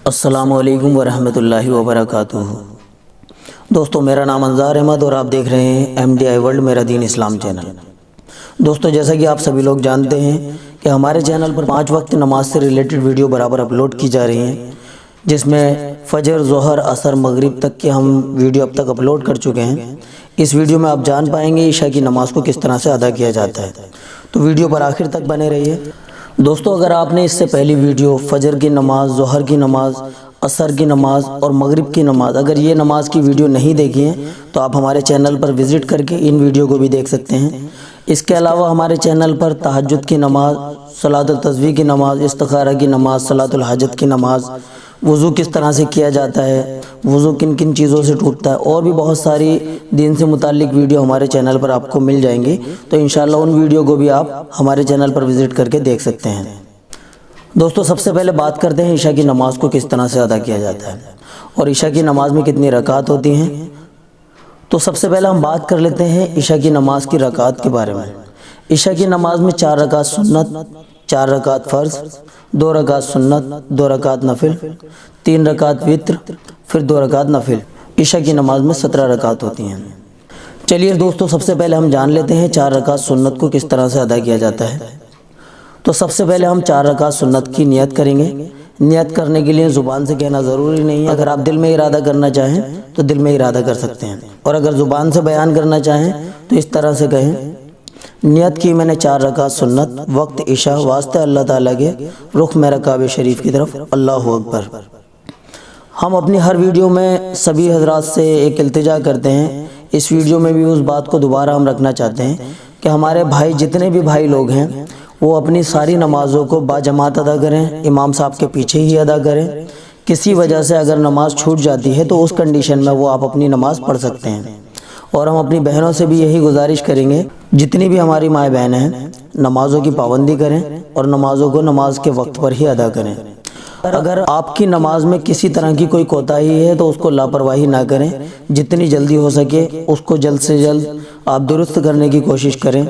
السلام علیکم ورحمۃ اللہ وبرکاتہ۔ دوستو، میرا نام انظار احمد اور آپ دیکھ رہے ہیں MDI ورلڈ میرا دین اسلام چینل۔ دوستو، جیسا کہ آپ سبھی لوگ جانتے ہیں کہ ہمارے چینل پر 5 وقت نماز سے ریلیٹڈ ویڈیو برابر اپلوڈ کی جا رہی ہیں، جس میں فجر، ظہر، عصر، مغرب تک کے ہم ویڈیو اب تک اپلوڈ کر چکے ہیں۔ اس ویڈیو میں آپ جان پائیں گے عشاء کی نماز کو کس طرح سے ادا کیا جاتا ہے، تو ویڈیو پر آخر تک بنے رہیے۔ دوستو، اگر آپ نے اس سے پہلی ویڈیو فجر کی نماز، ظہر کی نماز، عصر کی نماز اور مغرب کی نماز، اگر یہ نماز کی ویڈیو نہیں دیکھی ہے تو آپ ہمارے چینل پر وزٹ کر کے ان ویڈیو کو بھی دیکھ سکتے ہیں۔ اس کے علاوہ ہمارے چینل پر تہجد کی نماز، صلاۃ التسبیح کی نماز، استخارہ کی نماز، صلاۃ الحاجت کی نماز، وضو کس طرح سے کیا جاتا ہے، وضو کن کن چیزوں سے ٹوٹتا ہے، اور بھی بہت ساری دین سے متعلق ویڈیو ہمارے چینل پر آپ کو مل جائیں گی، تو انشاءاللہ ان ویڈیو کو بھی آپ ہمارے چینل پر وزٹ کر کے دیکھ سکتے ہیں۔ دوستو، سب سے پہلے بات کرتے ہیں عشاء کی نماز کو کس طرح سے ادا کیا جاتا ہے اور عشاء کی نماز میں کتنی رکعت ہوتی ہیں۔ تو سب سے پہلے ہم بات کر لیتے ہیں عشاء کی نماز کی رکعت کے بارے میں۔ عشاء کی نماز میں 4 رکعت سنت، 4 رکعت فرض، 2 رکعت سنت، 2 رکعت نفل، 3 رکعت وتر، پھر 2 رکعت نفل۔ عشاء کی نماز میں 17 رکعت ہوتی ہیں۔ چلیے دوستو، سب سے پہلے ہم جان لیتے ہیں 4 رکعت سنت کو کس طرح سے ادا کیا جاتا ہے۔ تو سب سے پہلے ہم 4 رکعت سنت کی نیت کریں گے۔ نیت کرنے کے لیے زبان سے کہنا ضروری نہیں ہے، اگر آپ دل میں ارادہ کرنا چاہیں تو دل میں ارادہ کر سکتے ہیں، اور اگر زبان سے بیان کرنا چاہیں تو اس طرح سے کہیں: نیت کی میں نے 4 رکعت سنت، وقت عشاء، واسطے اللہ تعالیٰ کے، رخ میرا کعبہ شریف کی طرف، اللہ اکبر۔ ہم اپنی ہر ویڈیو میں سبھی حضرات سے ایک التجا کرتے ہیں، اس ویڈیو میں بھی اس بات کو دوبارہ ہم رکھنا چاہتے ہیں کہ ہمارے بھائی، جتنے بھی بھائی لوگ ہیں، وہ اپنی ساری نمازوں کو باجماعت ادا کریں، امام صاحب کے پیچھے ہی ادا کریں۔ کسی وجہ سے اگر نماز چھوٹ جاتی ہے تو اس کنڈیشن میں وہ آپ اپنی نماز پڑھ سکتے ہیں۔ اور ہم اپنی بہنوں سے بھی یہی گزارش کریں گے، جتنی بھی ہماری مائیں بہنیں ہیں، نمازوں کی پابندی کریں اور نمازوں کو نماز کے وقت پر ہی ادا کریں۔ اگر آپ کی نماز میں کسی طرح کی کوئی کوتاہی ہے تو اس کو لاپرواہی نہ کریں، جتنی جلدی ہو سکے اس کو جلد سے جلد آپ درست کرنے کی کوشش کریں۔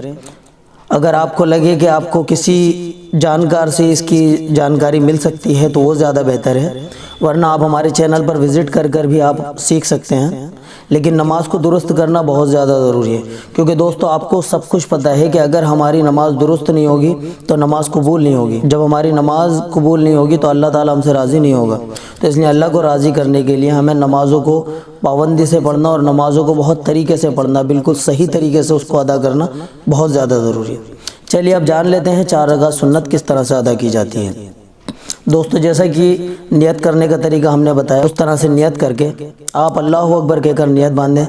اگر آپ کو لگے کہ آپ کو کسی جانکار سے اس کی جانکاری مل سکتی ہے تو وہ زیادہ بہتر ہے، ورنہ آپ ہمارے چینل پر وزٹ کر کر بھی آپ سیکھ سکتے ہیں۔ لیکن نماز کو درست کرنا بہت زیادہ ضروری ہے، کیونکہ دوستو آپ کو سب کچھ پتہ ہے کہ اگر ہماری نماز درست نہیں ہوگی تو نماز قبول نہیں ہوگی۔ جب ہماری نماز قبول نہیں ہوگی تو اللہ تعالیٰ ہم سے راضی نہیں ہوگا۔ تو اس لیے اللہ کو راضی کرنے کے لیے ہمیں نمازوں کو پابندی سے پڑھنا اور نمازوں کو بہت طریقے سے پڑھنا، بالکل صحیح طریقے سے اس کو ادا کرنا بہت زیادہ ضروری ہے۔ چلیے اب جان لیتے ہیں 4 رکعت سنت کس طرح سے ادا کی جاتی ہے۔ دوستو، جیسا کہ نیت کرنے کا طریقہ ہم نے بتایا، اس طرح سے نیت کر کے آپ اللہ اکبر کہہ کر نیت باندھیں۔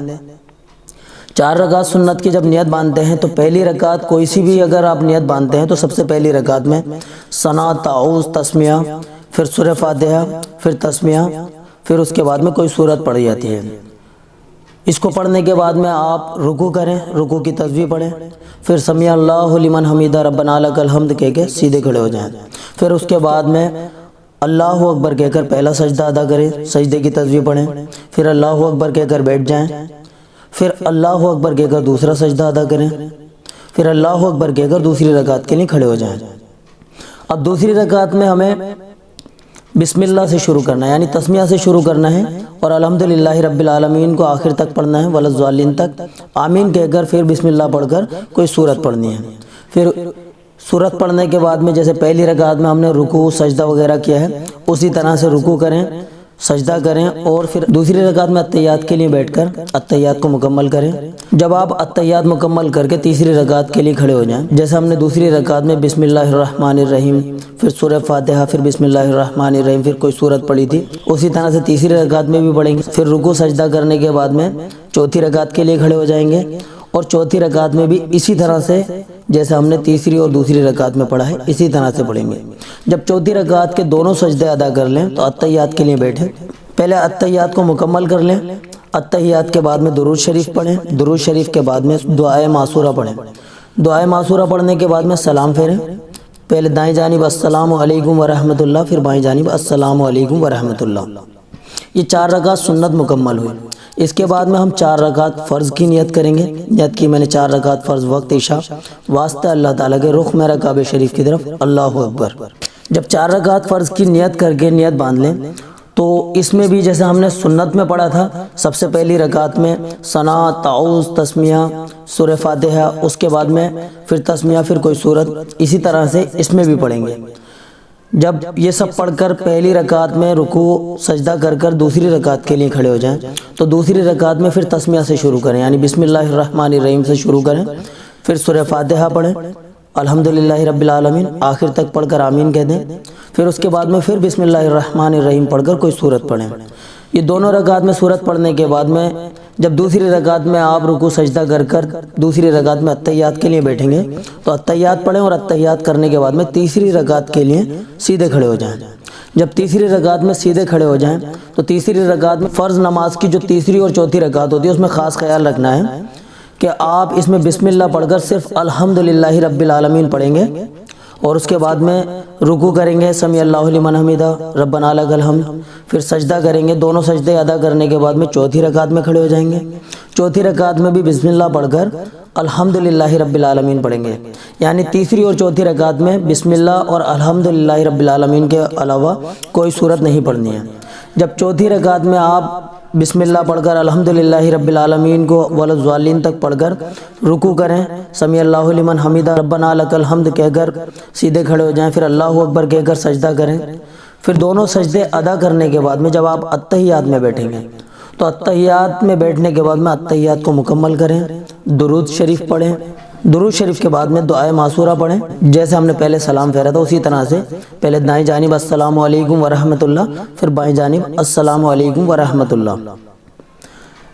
4 رکعت سنت کی جب نیت باندھتے ہیں تو پہلی رکعت کوئی سی بھی اگر آپ نیت باندھتے ہیں تو سب سے پہلی رکعت میں ثنا، تعوذ، تسمیہ، پھر سورہ فاتحہ، پھر تسمیہ، پھر اس کے بعد میں کوئی سورت پڑھی جاتی ہے۔ اس کو پڑھنے کے بعد میں آپ رکوع کریں، رکوع کی تسبیح پڑھیں، پھر سمیع اللہ لمن حمیدہ ربنا لک الحمد کہہ کے سیدھے کھڑے ہو جائیں۔ پھر اس کے بعد میں اللہ اکبر کہہ کر پہلا سجدہ ادا کریں، سجدے کی تسبیح پڑھیں، پھر اللہ اکبر کہہ کر بیٹھ جائیں، پھر اللہ اکبر کہہ کر دوسرا سجدہ ادا کریں، پھر اللہ اکبر کہہ کر دوسری رکعت کے لیے کھڑے ہو جائیں۔ اب دوسری رکعت میں ہمیں بسم اللہ سے شروع کرنا ہے، یعنی تسمیہ سے شروع کرنا ہے، اور الحمدللہ رب العالمین کو آخر تک پڑھنا ہے، ولا الضالین تک، آمین کہہ کر پھر بسم اللہ پڑھ کر کوئی سورت پڑھنی ہے۔ پھر سورت پڑھنے کے بعد میں جیسے پہلی رکعت میں ہم نے رکوع، سجدہ وغیرہ کیا ہے، اسی طرح سے رکوع کریں، سجدہ کریں، اور پھر دوسری رکعت میں التحیات کے لیے بیٹھ کر التحیات کو مکمل کریں۔ جب آپ التحیات مکمل کر کے تیسری رکعت کے لیے کھڑے ہو جائیں، جیسے ہم نے دوسری رکعت میں بسم اللہ الرحمن الرحیم، پھر سورہ فاتحہ، پھر بسم اللہ الرحمن الرحیم، پھر کوئی سورت پڑھی تھی، اسی طرح سے تیسری رکعت میں بھی پڑھیں گے۔ پھر رکوع سجدہ کرنے کے بعد میں چوتھی رکعت کے لیے کھڑے ہو جائیں گے، اور چوتھی رکعت میں بھی اسی طرح سے جیسے ہم نے تیسری اور دوسری رکعت میں پڑھا ہے اسی طرح سے پڑھیں گے۔ جب چوتھی رکعت کے دونوں سجدے ادا کر لیں تو التحیات کے لیے بیٹھیں، پہلے التحیات کو مکمل کر لیں، التحیات کے بعد میں درود شریف پڑھیں، درود شریف کے بعد میں دعائے معصورہ پڑھیں، دعائے معصورہ پڑھنے کے بعد میں سلام پھیریں، پہلے دائیں جانب السلام علیکم ورحمۃ اللہ، پھر بائیں جانب السلام علیکم ورحمۃ اللہ۔ یہ 4 رکعت سنت مکمل ہوئی۔ اس کے بعد میں ہم 4 رکعت فرض کی نیت کریں گے۔ نیت کی میں نے 4 رکعت فرض، وقت عشاء، واسطہ اللہ تعالیٰ کے، رخ میرا کعبہ شریف کی طرف، اللہ اکبر۔ جب 4 رکعت فرض کی نیت کر کے نیت باندھ لیں تو اس میں بھی جیسے ہم نے سنت میں پڑھا تھا، سب سے پہلی رکعت میں ثنا، تعوذ، تسمیہ، سورہ فاتحہ، اس کے بعد میں پھر تسمیہ، پھر کوئی سورت، اسی طرح سے اس میں بھی پڑھیں گے۔ جب یہ سب پڑھ کر پہلی رکعت میں رکوع سجدہ کر کر دوسری رکعت کے لیے کھڑے ہو جائیں تو دوسری رکعت میں پھر تسمیہ سے شروع کریں، یعنی بسم اللہ الرحمن الرحیم سے شروع کریں، پھر سورہ فاتحہ پڑھیں، الحمدللہ رب العالمین آخر تک پڑھ کر آمین کہہ دیں، پھر اس کے بعد میں پھر بسم اللہ الرحمن الرحیم پڑھ کر کوئی سورت پڑھیں۔ یہ دونوں رکعت میں سورت پڑھنے کے بعد میں جب دوسری رکعت میں آپ رکوع سجدہ کر کر دوسری رکعت میں اتحیات کے لیے بیٹھیں گے تو اتحیات پڑھیں، اور اتحیات کرنے کے بعد میں تیسری رکعت کے لیے سیدھے کھڑے ہو جائیں۔ جب تیسری رکعت میں سیدھے کھڑے ہو جائیں تو تیسری رکعت میں فرض نماز کی جو تیسری اور چوتھی رکعت ہوتی ہے اس میں خاص خیال رکھنا ہے کہ آپ اس میں بسم اللہ پڑھ کر صرف الحمدللہ رب العالمین پڑھیں گے، اور اس کے بعد میں رکوع کریں گے سمیع اللہ لمن حمیدہ ربنا لک الحمد، پھر سجدہ کریں گے، دونوں سجدے ادا کرنے کے بعد میں چوتھی رکعت میں کھڑے ہو جائیں گے، چوتھی رکعت میں بھی بسم اللہ پڑھ کر الحمدللہ رب العالمین پڑھیں گے، یعنی تیسری اور چوتھی رکعت میں بسم اللہ اور الحمدللہ رب العالمین کے علاوہ کوئی سورت نہیں پڑھنی ہے۔ جب چوتھی رکعت میں آپ بسم اللہ پڑھ کر الحمدللہ رب العالمین کو والضالین تک پڑھ کر رکوع کریں، سمیع اللہ لمن حمیدہ ربنا لک الحمد کہہ کر سیدھے کھڑے ہو جائیں، پھر اللہ اکبر کہہ کر سجدہ کریں، پھر دونوں سجدے ادا کرنے کے بعد میں جب آپ اتحیات میں بیٹھیں گے تو اتحیات میں بیٹھنے کے بعد میں اتحیات کو مکمل کریں، درود شریف پڑھیں، درود شریف کے بعد میں دعائے معصورہ پڑھیں، جیسے ہم نے پہلے سلام پھیرا تھا اسی طرح سے پہلے دائیں جانب السلام علیکم ورحمۃ اللہ، پھر بائیں جانب السلام علیکم ورحمۃ اللہ۔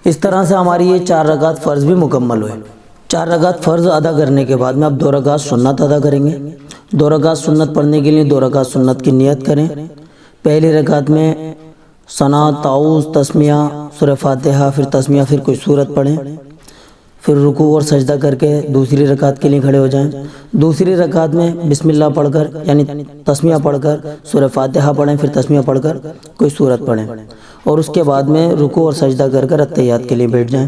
اس طرح سے ہماری یہ 4 رکعت فرض بھی مکمل ہوئے۔ 4 رکعت فرض ادا کرنے کے بعد میں اب 2 رکعت سنت ادا کریں گے۔ 2 رکعت سنت پڑھنے کے لیے 2 رکعت سنت کی نیت کریں۔ پہلی رکعت میں ثنا، تعوذ، تسمیہ، سورہ فاتحہ، پھر تسمیہ، پھر کوئی سورت پڑھیں، پھر رکوع اور سجدہ کر کے دوسری رکعت کے لیے کھڑے ہو جائیں۔ دوسری رکعت میں بسم اللہ پڑھ کر یعنی تسمیہ پڑھ کر سورہ فاتحہ پڑھیں، پھر تسمیہ پڑھ کر کوئی سورت پڑھیں، اور اس کے بعد میں رکوع اور سجدہ کر کر اتحیات کے لیے بیٹھ جائیں۔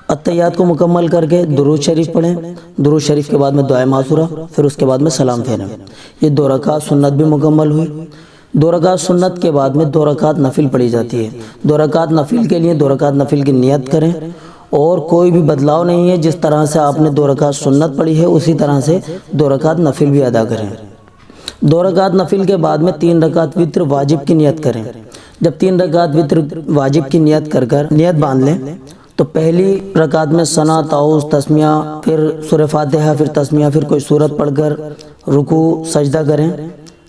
اتحیات کو مکمل کر کے درود شریف پڑھیں، درود شریف کے بعد میں دعائے معصورہ، پھر اس کے بعد میں سلام پھیریں۔ یہ 2 رکعت سنت بھی مکمل ہوئی۔ 2 رکعت سنت کے بعد میں 2 رکعت نفل پڑھی جاتی ہے۔ 2 رکعت نفل کے لیے 2 رکعت نفل کی نیت کریں، اور کوئی بھی بدلاؤ نہیں ہے، جس طرح سے آپ نے 2 رکعت سنت پڑھی ہے اسی طرح سے 2 رکعت نفل بھی ادا کریں۔ 2 رکعت نفل کے بعد میں 3 رکعت وتر واجب کی نیت کریں۔ جب 3 رکعت وتر واجب کی نیت کر کر نیت باندھ لیں تو پہلی رکعت میں ثنا، تعوذ، تسمیہ، پھر سورہ فاتحہ، پھر تسمیہ، پھر کوئی سورت پڑھ کر رکوع سجدہ کریں،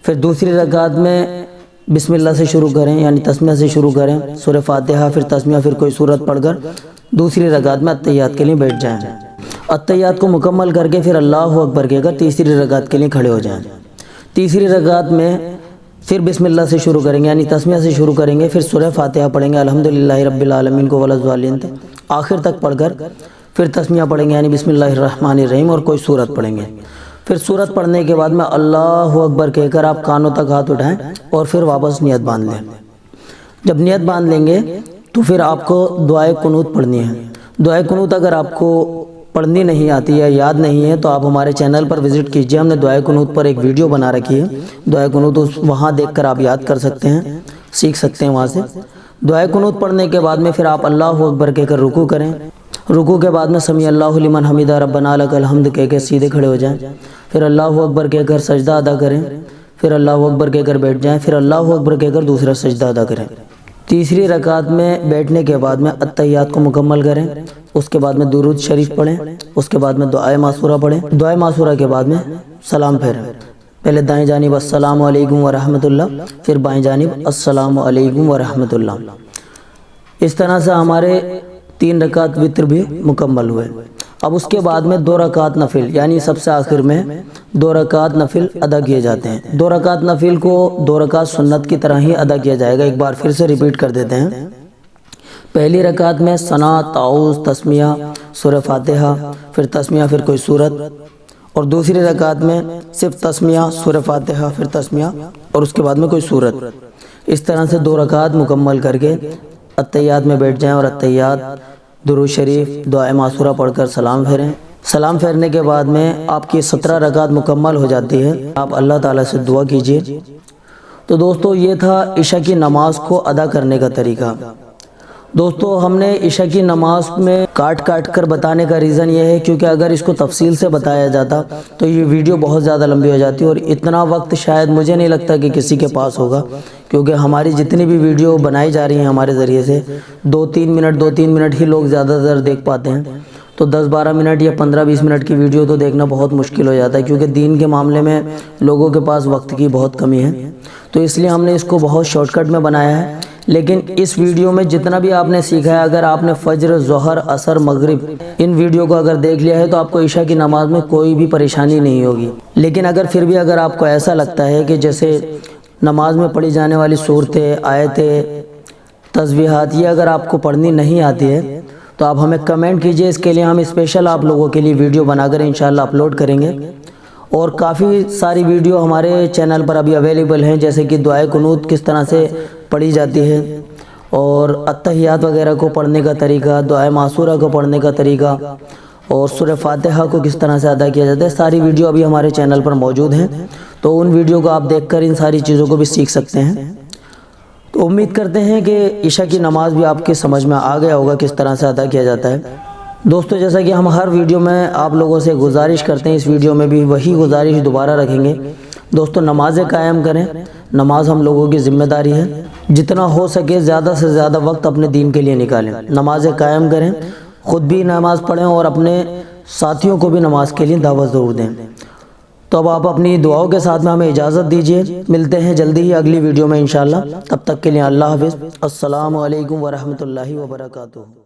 پھر دوسری رکعت میں بسم اللہ سے شروع کریں یعنی تسمیہ سے شروع کریں، سورہ فاتحہ، پھر تسمیہ، پھر کوئی سورت پڑھ کر دوسری رکعت میں اتحیات کے لیے بیٹھ جائیں۔ اتحیات کو مکمل کر کے پھر اللہ اکبر کہہ کر تیسری رکعت کے لیے کھڑے ہو جائیں۔ تیسری رکعت میں پھر بسم اللہ سے شروع کریں گے یعنی تسمیہ سے شروع کریں گے، پھر سورہ فاتحہ پڑھیں گے الحمدللہ رب العالمین کو والضالین آخر تک پڑھ کر پھر تسمیہ پڑھیں گے یعنی بسم اللہ الرحمن الرحیم اور کوئی سورت پڑھیں گے۔ پھر سورت پڑھنے کے بعد میں اللہ اکبر کہہ کر آپ کانوں تک ہاتھ اٹھائیں اور پھر واپس نیت باندھ لیں۔ جب نیت باندھ لیں گے تو پھر آپ کو دعائے قنوت پڑھنی ہے۔ دعائے قنوت اگر آپ کو پڑھنی نہیں آتی ہے، یاد نہیں ہے، تو آپ ہمارے چینل پر وزٹ کیجئے، ہم نے دعائے قنوت پر ایک ویڈیو بنا رکھی ہے، دعائے قنوت وہاں دیکھ کر آپ یاد کر سکتے ہیں، سیکھ سکتے ہیں وہاں سے۔ دعائے قنوت پڑھنے کے بعد میں پھر آپ اللہ اکبر کہہ کر رکوع کریں۔ رکوع کے بعد میں سمیع اللہ لمن حمیدہ ربنا لک الحمد کہہ کے سیدھے کھڑے ہو جائیں، پھر اللہ اکبر کہہ کر سجدہ ادا کریں، پھر اللہ اکبر کہہ کر بیٹھ جائیں، پھر اللہ اکبر کہہ کر دوسرا سجدہ ادا کریں۔ تیسری رکعت میں بیٹھنے کے بعد میں اتحیات کو مکمل کریں، اس کے بعد میں درود شریف پڑھیں، اس کے بعد میں دعائے معصورہ پڑھیں، دعائے معصورہ کے بعد میں سلام پھیریں۔ پہلے دائیں جانب السلام علیکم ورحمۃ اللہ، پھر بائیں جانب السلام علیکم ورحمۃ اللہ۔ اس طرح سے ہمارے 3 رکعت وتر بھی مکمل ہوئے۔ اب اس کے بعد میں 2 رکعت نفل یعنی سب سے آخر میں 2 رکعت نفل ادا کیے جاتے ہیں۔ 2 رکعت نفل کو 2 رکعت سنت کی طرح ہی ادا کیا جائے گا۔ ایک بار پھر سے ریپیٹ کر دیتے ہیں۔ پہلی رکعت میں ثنا، تعوذ، تسمیہ، سورہ فاتحہ، پھر تسمیہ، پھر کوئی سورت، اور دوسری رکعت میں صرف تسمیہ، سورہ فاتحہ، پھر تسمیہ اور اس کے بعد میں کوئی سورت۔ اس طرح سے 2 رکعت مکمل کر کے اتحیات میں بیٹھ جائیں اور اتحیات، درود شریف، دعائے معصورہ پڑھ کر سلام پھیریں، سلام پھیرنے کے بعد میں آپ کی 17 رکعت مکمل ہو جاتی ہے۔ آپ اللہ تعالیٰ سے دعا کیجئے۔ تو دوستو یہ تھا عشاء کی نماز کو ادا کرنے کا طریقہ۔ دوستو ہم نے عشاء کی نماز میں کاٹ کر بتانے کا ریزن یہ ہے کیونکہ اگر اس کو تفصیل سے بتایا جاتا تو یہ ویڈیو بہت زیادہ لمبی ہو جاتی اور اتنا وقت شاید مجھے نہیں لگتا کہ کسی کے پاس ہوگا، کیونکہ ہماری جتنی بھی ویڈیو بنائی جا رہی ہیں ہمارے ذریعے سے 2-3 منٹ ہی لوگ زیادہ تر دیکھ پاتے ہیں۔ تو 10-12 منٹ یا 15-20 منٹ کی ویڈیو تو دیکھنا بہت مشکل ہو جاتا ہے، کیونکہ دین کے معاملے میں لوگوں کے پاس وقت کی بہت کمی ہے۔ تو اس لیے ہم نے اس کو بہت شارٹ کٹ میں بنایا ہے۔ لیکن اس ویڈیو میں جتنا بھی آپ نے سیکھا ہے، اگر آپ نے فجر، ظہر، عصر، مغرب ان ویڈیو کو اگر دیکھ لیا ہے تو آپ کو عشاء کی نماز میں کوئی بھی پریشانی نہیں ہوگی۔ لیکن پھر بھی اگر آپ کو ایسا لگتا ہے کہ جیسے نماز میں پڑھی جانے والی صورتیں، آیتیں، تسبیحات یہ اگر آپ کو پڑھنی نہیں آتی ہے تو آپ ہمیں کمنٹ کیجئے، اس کے لیے ہم اسپیشل آپ لوگوں کے لیے ویڈیو بنا کر انشاءاللہ اپلوڈ کریں گے۔ اور کافی ساری ویڈیو ہمارے چینل پر ابھی اویلیبل ہیں، جیسے کہ دعائے قنوت کس طرح سے پڑھی جاتی ہے اور اتحیات وغیرہ کو پڑھنے کا طریقہ، دعائے معصورہ کو پڑھنے کا طریقہ اور سورہ فاتحہ کو کس طرح سے ادا کیا جاتا ہے، ساری ویڈیو ابھی ہمارے چینل پر موجود ہیں۔ تو ان ویڈیو کو آپ دیکھ کر ان ساری چیزوں کو بھی سیکھ سکتے ہیں۔ تو امید کرتے ہیں کہ عشاء کی نماز بھی آپ کی سمجھ میں آ گیا ہوگا کس طرح سے ادا کیا جاتا ہے۔ دوستو جیسا کہ ہم ہر ویڈیو میں آپ لوگوں سے گزارش کرتے ہیں، اس ویڈیو میں بھی وہی گزارش دوبارہ رکھیں گے۔ دوستو نمازیں قائم کریں، نماز ہم لوگوں کی ذمہ داری ہے، جتنا ہو سکے زیادہ سے زیادہ وقت اپنے دین کے لیے نکالیں، نمازیں قائم کریں، خود بھی نماز پڑھیں اور اپنے ساتھیوں کو بھی نماز کے لیے دعوت ضرور دیں۔ تو اب آپ اپنی دعاؤں کے ساتھ میں ہمیں اجازت دیجیے، ملتے ہیں جلدی ہی اگلی ویڈیو میں انشاءاللہ، تب تک کے لیے اللہ حافظ۔ السلام علیکم ورحمۃ اللہ وبرکاتہ۔